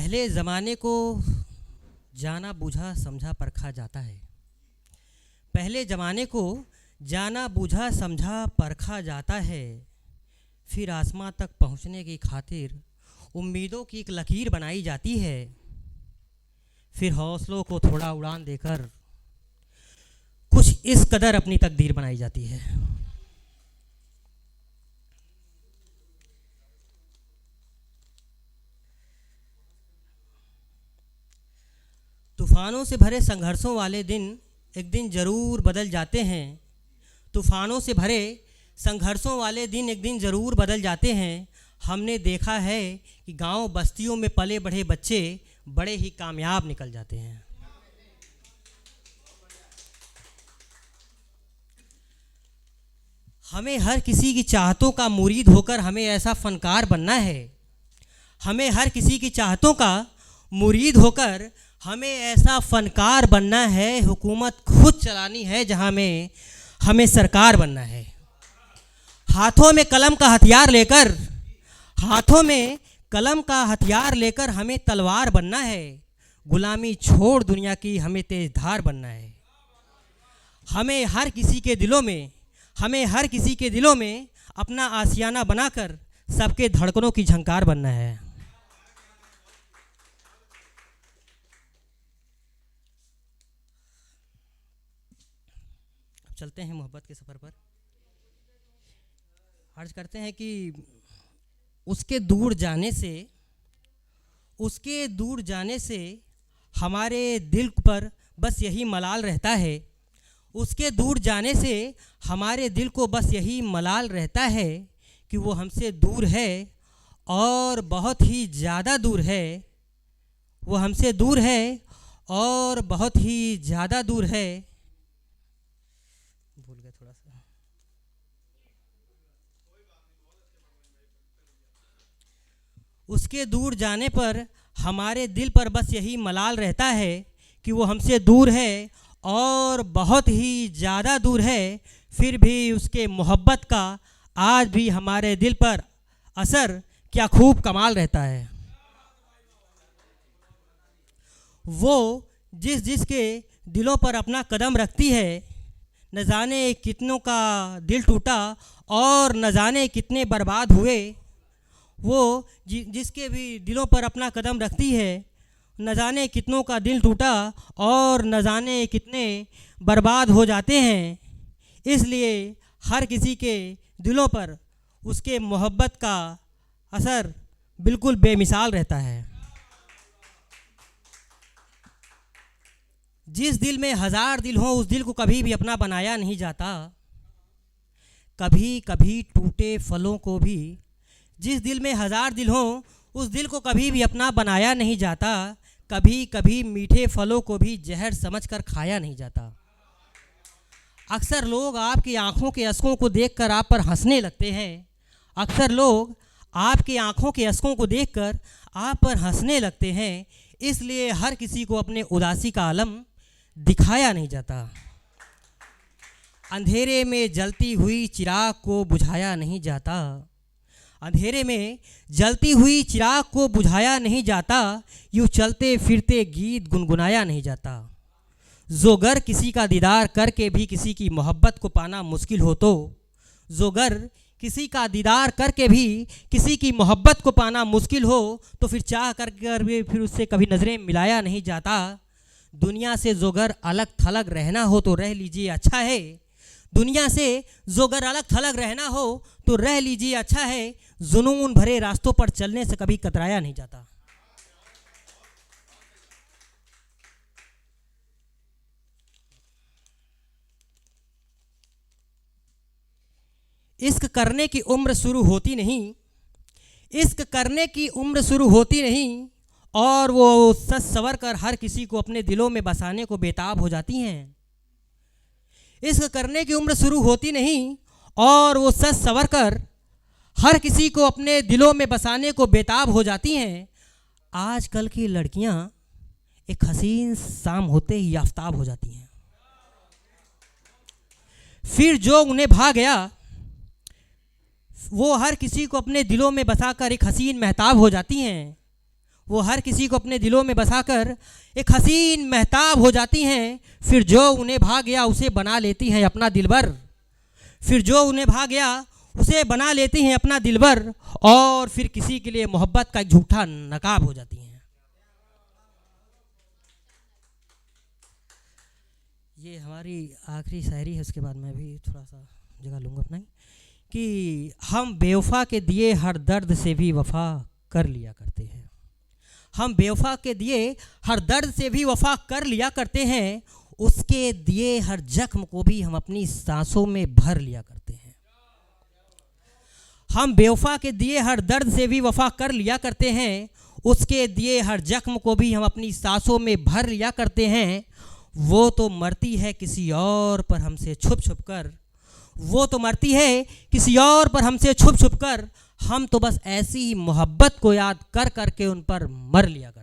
पहले ज़माने को जाना बूझा समझा परखा जाता है। पहले ज़माने को जाना बूझा समझा परखा जाता है। फिर आसमां तक पहुंचने की खातिर उम्मीदों की एक लकीर बनाई जाती है। फिर हौसलों को थोड़ा उड़ान देकर कुछ इस कदर अपनी तकदीर बनाई जाती है। तूफ़ानों से भरे संघर्षों वाले दिन एक दिन ज़रूर बदल जाते हैं। तूफ़ानों से भरे संघर्षों वाले दिन एक दिन ज़रूर बदल जाते हैं। हमने देखा है कि गांव बस्तियों में पले बढ़े बच्चे बड़े ही कामयाब निकल जाते हैं। हमें हर किसी की चाहतों का मुरीद होकर हमें ऐसा फ़नकार बनना है। हमें हर किसी की चाहतों का मुरीद होकर हमें ऐसा फ़नकार बनना है। हुकूमत खुद चलानी है जहां में हमें सरकार बनना है। हाथों में कलम का हथियार लेकर हमें तलवार बनना है। गुलामी छोड़ दुनिया की हमें तेजधार बनना है। हमें हर किसी के दिलों में अपना आशियाना बनाकर सबके धड़कनों की झंकार बनना है। चलते हैं मोहब्बत के सफ़र पर। अर्ज करते हैं कि उसके दूर जाने से हमारे दिल पर बस यही मलाल रहता है। उसके दूर जाने से हमारे दिल को बस यही मलाल रहता है कि वो हमसे दूर है और बहुत ही ज़्यादा दूर है। वो हमसे दूर है और बहुत ही ज़्यादा दूर है। भूल गया थोड़ा सा। उसके दूर जाने पर हमारे दिल पर बस यही मलाल रहता है कि वो हमसे दूर है और बहुत ही ज़्यादा दूर है। फिर भी उसके मोहब्बत का आज भी हमारे दिल पर असर क्या खूब कमाल रहता है। वो जिसके दिलों पर अपना कदम रखती है, न जाने कितनों का दिल टूटा और न जाने कितने बर्बाद हुए। वो जिसके भी दिलों पर अपना कदम रखती है, न जाने कितनों का दिल टूटा और न जाने कितने बर्बाद हो जाते हैं। इसलिए हर किसी के दिलों पर उसके मोहब्बत का असर बिल्कुल बेमिसाल रहता है। जिस दिल में 1000 दिल हों उस दिल को कभी भी अपना बनाया नहीं जाता। कभी कभी टूटे फलों को भी, जिस दिल में 1000 दिल हों उस दिल को कभी भी अपना बनाया नहीं जाता। कभी कभी मीठे फलों को भी जहर समझकर खाया नहीं जाता। अक्सर लोग आपकी आंखों के अश्कों को देखकर आप पर हंसने लगते हैं। अक्सर लोग आपकी आंखों के अश्कों को देखकर आप पर हंसने लगते हैं। इसलिए हर किसी को अपने उदासी का आलम दिखाया नहीं जाता। अंधेरे में जलती हुई चिराग को बुझाया नहीं जाता। अंधेरे में जलती हुई चिराग को बुझाया नहीं जाता। यूँ चलते फिरते गीत गुनगुनाया नहीं जाता। जो गर किसी का दीदार करके भी किसी की मोहब्बत को पाना मुश्किल हो तो, जो गर किसी का दीदार करके भी किसी की मोहब्बत को पाना मुश्किल हो तो फिर चाह कर भी फिर उससे कभी नज़रें मिलाया नहीं जाता। दुनिया से जो गर अलग थलग रहना हो तो रह लीजिए अच्छा है। दुनिया से जो गर अलग थलग रहना हो तो रह लीजिए अच्छा है। जुनून भरे रास्तों पर चलने से कभी कतराया नहीं जाता। इश्क करने की उम्र शुरू होती नहीं। इश्क करने की उम्र शुरू होती नहीं और वो सच संवर कर हर किसी को अपने दिलों में बसाने को बेताब हो जाती हैं। इश्क करने की उम्र शुरू होती नहीं और वो सच संवर कर हर किसी को अपने दिलों में बसाने को बेताब हो जाती हैं। आजकल की लड़कियां एक हसीन शाम होते ही आफताब हो जाती हैं। फिर जो उन्हें भा गया वो हर किसी को अपने दिलों में बसाकर एक हसीन महताब हो जाती हैं। वो हर किसी को अपने दिलों में बसाकर एक हसीन महताब हो जाती हैं। फिर जो उन्हें भा गया उसे बना लेती हैं अपना दिलबर। फिर जो उन्हें भा गया उसे बना लेती हैं अपना दिलबर, और फिर किसी के लिए मोहब्बत का एक झूठा नकाब हो जाती हैं। ये हमारी आखिरी शायरी है, उसके बाद मैं भी थोड़ा सा जगह लूँगा अपना ही, कि हम बेवफा के दिए हर दर्द से भी वफा कर लिया करते हैं। हम बेवफा के दिए हर दर्द से भी वफा कर लिया करते हैं। उसके दिए हर जख्म को भी हम अपनी सांसों में भर लिया करते हैं। हम बेवफा के दिए हर दर्द से भी वफा कर लिया करते हैं। उसके दिए हर जख्म को भी हम अपनी सांसों में भर लिया करते हैं। वो तो मरती है किसी और पर हमसे छुप छुप कर, वो तो मरती है किसी और पर हमसे छुप छुप कर। हम तो बस ऐसी ही मोहब्बत को याद कर कर के उन पर मर लिया कर।